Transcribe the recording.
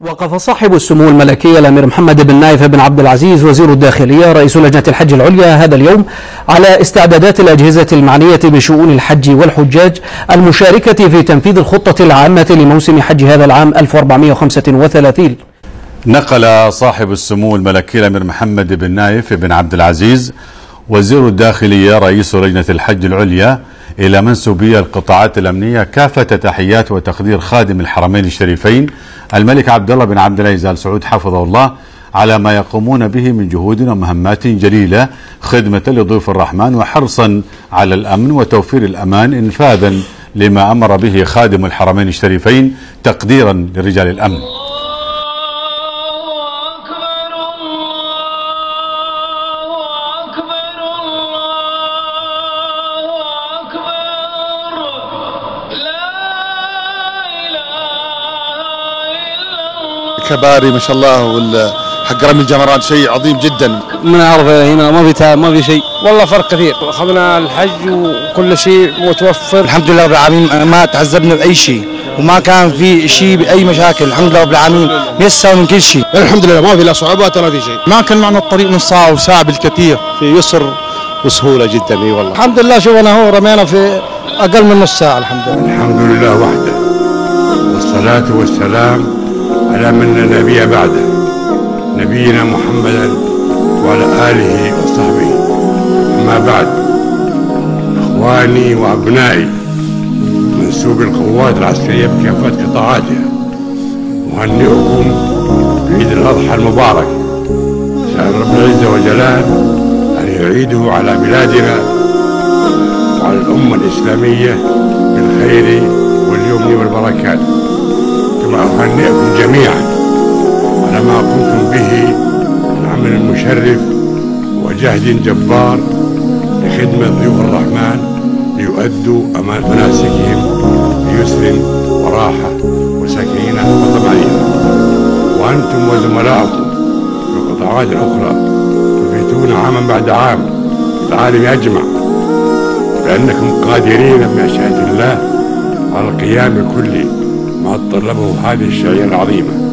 وقف صاحب السمو الملكي الأمير محمد بن نايف بن عبد العزيز وزير الداخلية رئيس لجنة الحج العليا هذا اليوم على استعدادات الأجهزة المعنية بشؤون الحج والحجاج المشاركة في تنفيذ الخطة العامة لموسم حج هذا العام 1435. نقل صاحب السمو الملكي الأمير محمد بن نايف بن عبد العزيز وزير الداخلية رئيس لجنة الحج العليا إلى منسوبي القطاعات الأمنية كافة تحيات وتقدير خادم الحرمين الشريفين الملك عبد الله بن عبد العزيز آل سعود حفظه الله على ما يقومون به من جهود ومهمات جليلة خدمة لضيوف الرحمن وحرصا على الأمن وتوفير الأمان إنفاذا لما أمر به خادم الحرمين الشريفين تقديرا لرجال الأمن. كباري ما شاء الله حق رمي الجمرات شيء عظيم جدا. من عرفه هنا ما في شيء والله فرق كثير. اخذنا الحج وكل شيء متوفر الحمد لله رب العالمين، ما تعذبنا باي شيء وما كان في شيء باي مشاكل الحمد لله رب العالمين، ميسر من كل شيء الحمد لله، ما في لا صعوبات ولا في شيء. ما كان معنا الطريق نص ساعه وساعه بالكثير، في يسر وسهوله جدا. اي والله الحمد لله. شوفنا هو رمينا في اقل من نص ساعه الحمد لله. الحمد لله وحده والصلاه والسلام على من لا نبي بعده، نبينا محمدا وعلى آله وصحبه. أما بعد، إخواني وأبنائي منسوب القوات العسكرية بكافة قطاعاتها، أهنئكم بعيد الأضحى المبارك. سأل رب العزة وجلاله أن يعيده على بلادنا وعلى الأمة الإسلامية بالخير واليمن والبركات. كما أهنئكم جميعا على ما قمتم به من عمل مشرف وجهد جبار لخدمة ضيوف الرحمن ليؤدوا مناسكهم بيسر وراحة وسكينة وطمأنينة. وأنتم وزملائكم في القطاعات الأخرى تثبتون عاما بعد عام في العالم أجمع بأنكم قادرين بمشيئة الله على القيام بكل ما تطلبه هذه الشعيرة العظيمة.